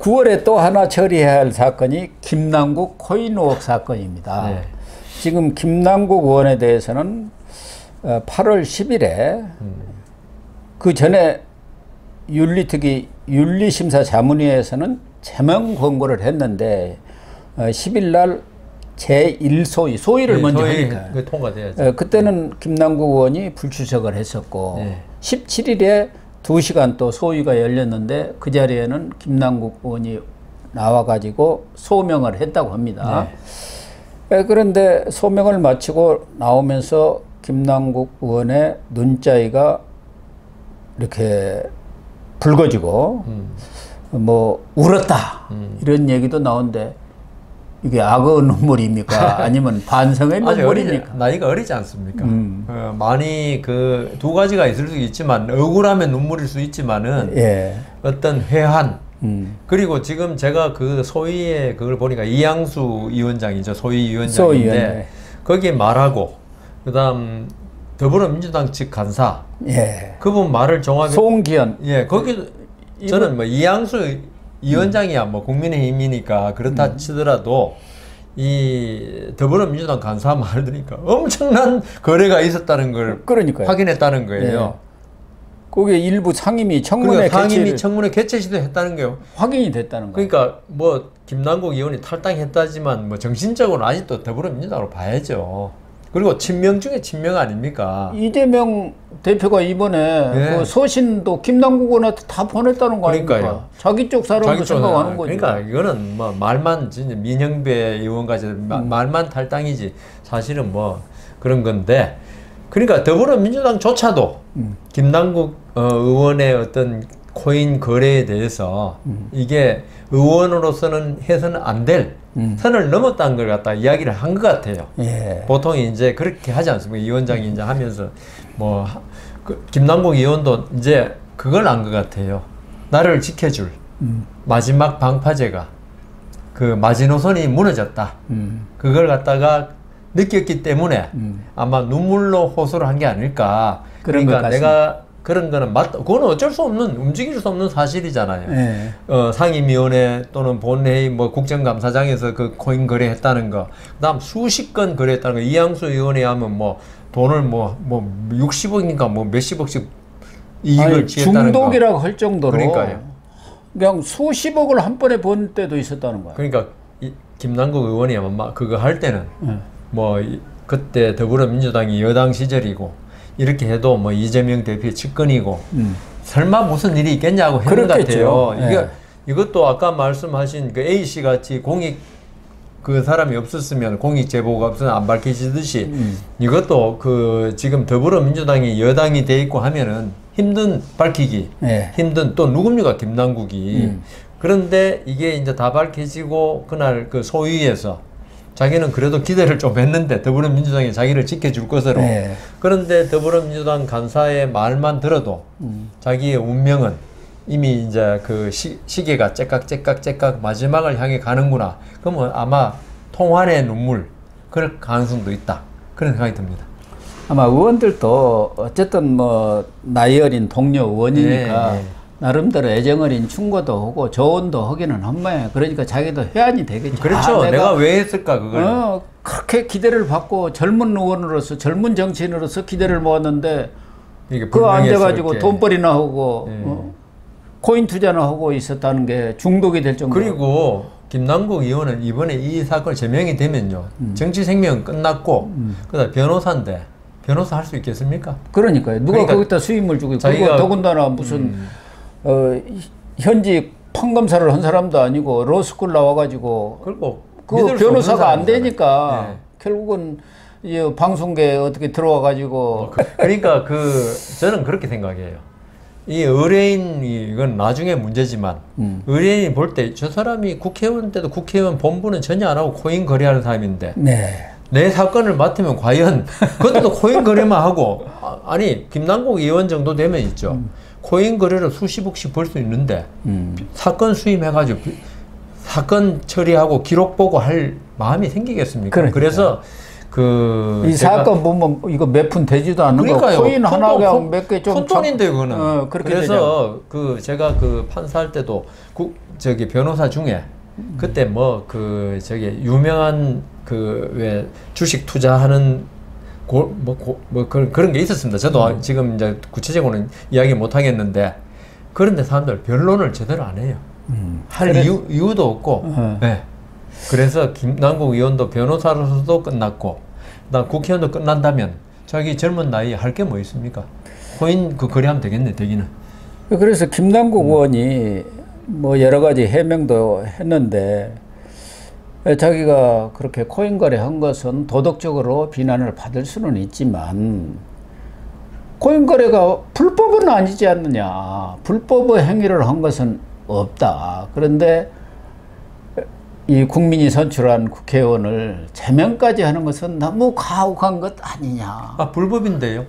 9월에 또 하나 처리해야 할 사건이 김남국 코인 의혹 사건입니다. 네. 지금 김남국 의원에 대해서는 8월 10일에 그 전에 윤리특위 윤리심사자문위에서는 제명 권고를 했는데 10일 날 제1소위 소위를 먼저 하니까 통과돼야죠. 그때는 김남국 의원이 불출석을 했었고 17일에 2시간 또 소위가 열렸는데 그 자리에는 김남국 의원이 나와가지고 소명을 했다고 합니다. 그런데 소명을 마치고 나오면서 김남국 의원의 눈자위가 이렇게 붉어지고 뭐 울었다 이런 얘기도 나오는데 이게 악어 눈물입니까? 아니면 반성의 눈물입니까? 나이가 어리지 않습니까? 많이 그 두 가지가 있을 수 있지만 억울하면 눈물일 수 있지만은 어떤 회한 그리고 지금 제가 그 소위에 그걸 보니까 이양수 위원장이죠. 소위 위원장인데 거기에 말하고 그다음 더불어민주당 측 간사 그분 말을 종합해 송기현 거기 저는 뭐 이양수 위원장이야 뭐 국민의힘이니까 그렇다 치더라도 이 더불어민주당 간사 말 들으니까 엄청난 거래가 있었다는 걸 확인했다는 거예요. 거기에 일부 상임위 청문회 청문회 개최 시도했다는 게 확인이 됐다는 거예요. 그러니까 뭐 김남국 의원이 탈당했다지만 뭐 정신적으로 아직도 더불어민주당으로 봐야죠. 그리고 친명 중에 친명 아닙니까? 이재명 대표가 이번에 그 소신도 김남국 의원한테 다 보냈다는 거 아닙니까? 자기 쪽 사람도 생각하는 거죠. 그러니까 이거는 뭐 말만 진짜 민영배 의원까지 말만 탈당이지 사실은 뭐 그런 건데 그러니까 더불어민주당조차도 김남국 의원의 어떤 코인 거래에 대해서 이게 의원으로서는 해서는 안 될 선을 넘었다는 걸 갖다 이야기를 한 것 같아요. 보통 이제 그렇게 하지 않습니까? 이 위원장이 이제 하면서 뭐 김남국 의원도 이제 그걸 안 것 같아요. 나를 지켜줄 마지막 방파제가 그 마지노선이 무너졌다. 그걸 갖다가 느꼈기 때문에 아마 눈물로 호소를 한 게 아닐까. 그러니까 내가 그런 거는 맞다. 그건 어쩔 수 없는, 움직일 수 없는 사실이잖아요. 상임위원회 또는 본회의, 뭐 국정감사장에서 그 코인 거래했다는 거. 그 다음 수십 건 거래했다는 거. 이양수 의원에 하면 뭐 돈을 뭐 60억인가 뭐 몇십억씩 이익을 취했다는 거. 중독이라고 할 정도로. 그러니까요. 그냥 수십억을 한 번에 번 때도 있었다는 거야. 그러니까 김남국 의원이 아마 그거 할 때는 뭐 그때 더불어민주당이 여당 시절이고 이렇게 해도 뭐 이재명 대표의 측근이고 설마 무슨 일이 있겠냐고 했는 것 같아요. 이것도 아까 말씀하신 그 A씨 같이 공익 그 사람이 없었으면 공익 제보가 없으면 안 밝혀지듯이 이것도 그 지금 더불어민주당이 여당이 돼 있고 하면은 힘든 밝히기 힘든 또 누굽니까 김남국이 그런데 이게 이제 다 밝혀지고 그날 그 소위에서 자기는 그래도 기대를 좀 했는데 더불어민주당이 자기를 지켜줄 것으로 그런데 더불어민주당 간사의 말만 들어도 자기의 운명은 이미 이제 그 시계가 째깍 마지막을 향해 가는구나. 그러면 아마 통환의 눈물 그럴 가능성도 있다. 그런 생각이 듭니다. 아마 의원들도 어쨌든 뭐 나이 어린 동료 의원이니까 나름대로 애정 어린 충고도 하고 조언도 하기는 한 모양이에요. 그러니까 자기도 해안이 되겠죠. 그렇죠. 내가 왜 했을까 그걸. 그렇게 기대를 받고 젊은 의원으로서 젊은 정치인으로서 기대를 모았는데 그거 앉아가지고 돈벌이나 하고 코인 투자나 하고 있었다는 게 중독이 될 정도로. 그리고 김남국 의원은 이번에 이 사건이 제명이 되면요. 정치 생명은 끝났고 그다음 변호사인데 변호사 할 수 있겠습니까? 그러니까요. 누가 거기다 수임을 주고 자기가 더군다나 무슨 현직 판검사를 한 사람도 아니고 로스쿨 나와가지고 그 변호사가 안 되니까 결국은 이제 방송계에 어떻게 들어와가지고 그러니까 저는 그렇게 생각해요. 이 의뢰인이 이건 나중에 문제지만 의뢰인이 볼 때 저 사람이 국회의원 때도 국회의원 본부는 전혀 안 하고 코인 거래하는 사람인데 내 사건을 맡으면 과연 그것도 코인 거래만 하고 아니 김남국 의원 정도 되면 있죠. 코인 거래를 수십억씩 벌 수 있는데 사건 수임해가지고 사건 처리하고 기록 보고 할 마음이 생기겠습니까? 그러니까. 그래서 이 사건 보면 이거 몇 푼 되지도 않는 거 코인 하나가 몇 개 좀 푼돈인데 그거는. 그래서 그 제가 그 판사할 때도 저기 변호사 중에 그때 뭐 그 저기 유명한 그 왜 주식 투자하는 그런 게 있었습니다. 저도 지금 이제 구체적으로는 이야기 못 하겠는데 그런데 사람들 변론을 제대로 안 해요. 할 이유도 없고. 네. 그래서 김남국 의원도 변호사로서도 끝났고, 그다음 국회의원도 끝난다면 자기 젊은 나이에 할 게 뭐 있습니까? 코인 그 거래하면 되겠네, 되기는. 그래서 김남국 의원이 뭐 여러 가지 해명도 했는데 자기가 그렇게 코인 거래한 것은 도덕적으로 비난을 받을 수는 있지만 코인 거래가 불법은 아니지 않느냐. 불법의 행위를 한 것은 없다. 그런데 이 국민이 선출한 국회의원을 제명까지 하는 것은 너무 가혹한 것 아니냐. 아, 불법인데요.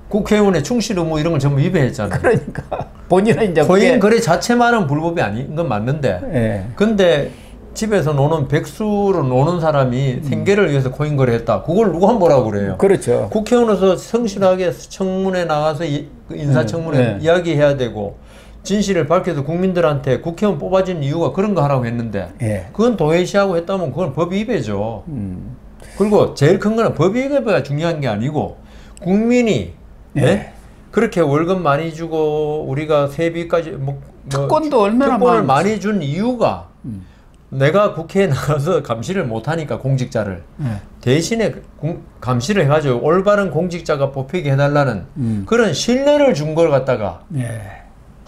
국회의원의 충실 의무 이런 걸 전부 위배했잖아요. 그러니까 본인은 이제 코인 거래 자체만은 불법이 아닌 건 맞는데. 예. 근데 집에서 노는 백수로 노는 사람이 생계를 위해서 코인 거래했다. 그걸 누가 뭐라고 그래요? 그렇죠. 국회의원으로서 성실하게 청문회 나가서 인사청문회 이야기해야 되고 진실을 밝혀서 국민들한테 국회의원 뽑아진 이유가 그런 거 하라고 했는데 그건 도외시하고 했다면 그건 법 위배죠. 그리고 제일 큰 거는 법 위배가 중요한 게 아니고 국민이 그렇게 월급 많이 주고 우리가 세비까지 특권도 얼마나 특권을 많이 준 이유가 내가 국회에 나가서 감시를 못하니까 공직자를 대신에 감시를 해가지고 올바른 공직자가 뽑히게 해달라는 그런 신뢰를 준 걸 갖다가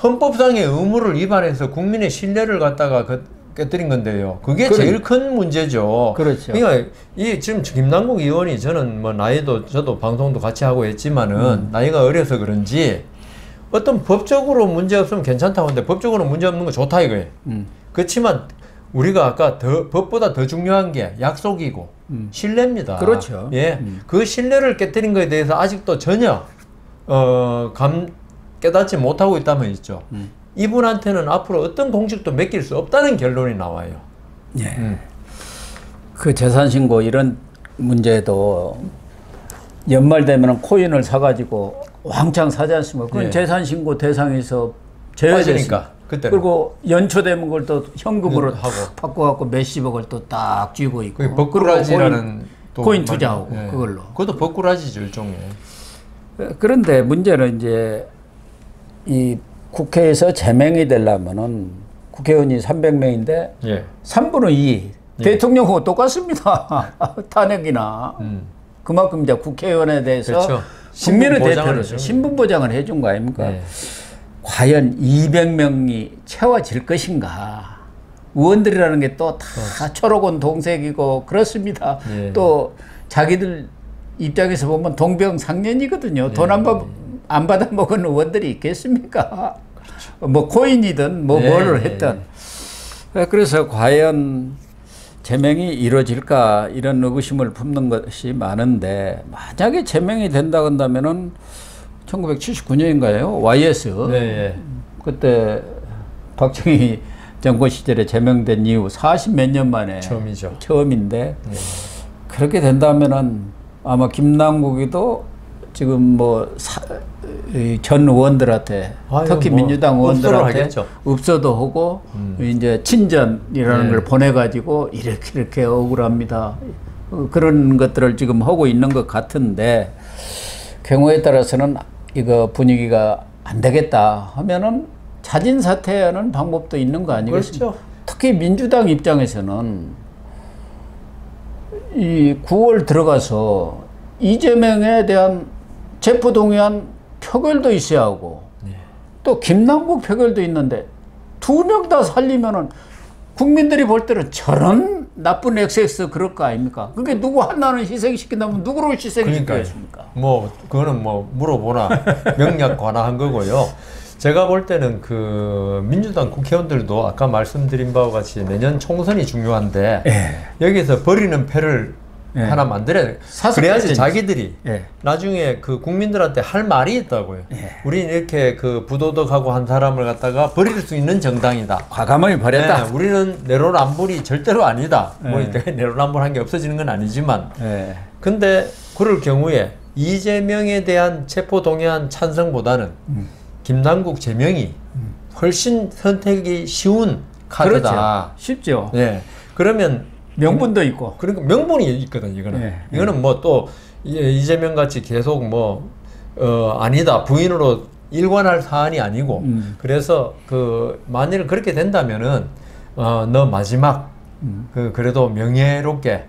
헌법상의 의무를 위반해서 국민의 신뢰를 갖다가 깨뜨린 건데요. 그게 제일 큰 문제죠. 그렇죠. 그러니까 이 지금 김남국 의원이 저는 뭐 나이도 저도 방송도 같이 하고 했지만은 나이가 어려서 그런지 어떤 법적으로 문제 없으면 괜찮다고 하는데 법적으로 문제 없는 거 좋다 이거예요. 그렇지만 우리가 아까 법보다 더 중요한 게 약속이고 신뢰입니다. 그렇죠. 예, 그 신뢰를 깨뜨린 거에 대해서 아직도 전혀 깨닫지 못하고 있다면 있죠. 이분한테는 앞으로 어떤 공직도 맡길 수 없다는 결론이 나와요. 그 재산신고 이런 문제도 연말 되면 코인을 사가지고 왕창 사지 않습니까? 그건 재산신고 대상에서 제외되니까. 그리고 연초되면 그걸 또 현금으로 하고 바꿔갖고 몇십억을 또 딱 쥐고 있고. 벅구라지라는 코인 투자하고 그걸로. 그것도 벅구라지죠 일종의. 그런데 문제는 이제 이 국회에서 제명이 되려면은 국회의원이 300명인데 3분의 2 대통령하고 똑같습니다. 탄핵이나 그만큼 이제 국회의원에 대해서 국민의 대표로서 신분 보장을 해준 거 아닙니까? 과연 200명이 채워질 것인가? 의원들이라는 게 또 다 초록은 동색이고 그렇습니다. 또 자기들 입장에서 보면 동병상련이거든요. 돈 안 받아 먹은 의원들이 있겠습니까? 뭐 코인이든 뭐를 했든. 그래서 과연 제명이 이루어질까 이런 의구심을 품는 것이 많은데 만약에 제명이 된다 한다면은 1979년인가요? YS. 그때 박정희 정권 시절에 제명된 이후 40몇 년 만에 처음인데 그렇게 된다면은 아마 김남국이도 지금 뭐 전 의원들한테 특히 민주당 의원들한테 읍소도 하고 이제 친전이라는 걸 보내가지고 이렇게 억울합니다. 그런 것들을 지금 하고 있는 것 같은데 경우에 따라서는 이거 분위기가 안 되겠다 하면은 자진 사퇴하는 방법도 있는 거 아니겠습니까? 그렇죠. 특히 민주당 입장에서는 이 9월 들어가서 이재명에 대한 체포동의안 표결도 있어야 하고 또 김남국 표결도 있는데 2명 다 살리면은 국민들이 볼 때는 저런 나쁜 XX 그럴 거 아닙니까? 그게 누구 하나는 희생시킨다면 누구를 희생시키겠습니까? 뭐 그거는 뭐 물어보나 명략 관화한 거고요. 제가 볼 때는 그 민주당 국회의원들도 아까 말씀드린 바와 같이 내년 총선이 중요한데 여기서 버리는 패를 예. 하나 만들어야 돼. 그래야지 자기들이 예. 나중에 그 국민들한테 할 말이 있다고요. 예. 우리는 이렇게 그 부도덕하고 한 사람을 갖다가 버릴 수 있는 정당이다. 과감하게 버렸다. 예. 우리는 내로남불이 절대로 아니다. 예. 뭐 내로남불한 게 없어지는 건 아니지만. 예. 근데 그럴 경우에 이재명에 대한 체포동의안 찬성보다는 김남국 제명이 훨씬 선택이 쉬운 카드다. 그렇죠. 쉽죠. 예. 그러면 명분도 있고. 그러니까 명분이 있거든, 이거는. 예. 이거는 뭐 또 이재명 같이 계속 뭐 아니다 부인으로 일관할 사안이 아니고 그래서 그 만일 그렇게 된다면은 너 마지막 그래도 명예롭게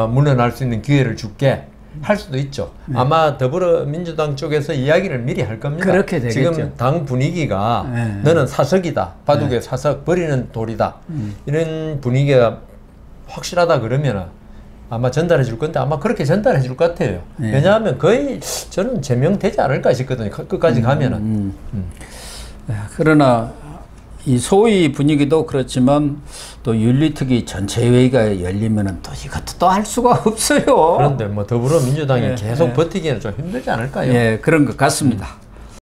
물러날 수 있는 기회를 줄게. 할 수도 있죠. 네. 아마 더불어민주당 쪽에서 이야기를 미리 할 겁니다. 그렇게 되겠죠. 지금 당 분위기가 너는 사석이다. 바둑의 사석 버리는 돌이다. 이런 분위기가 확실하다 그러면은 아마 전달해 줄 건데 아마 그렇게 전달해 줄 것 같아요. 왜냐하면 거의 저는 제명되지 않을까 싶거든요. 끝까지 가면은. 그러나 이 소위 분위기도 그렇지만 또 윤리특위 전체회의가 열리면은 또 이것도 또 할 수가 없어요. 그런데 뭐 더불어민주당이 계속 버티기에는 좀 힘들지 않을까요? 예, 그런 것 같습니다.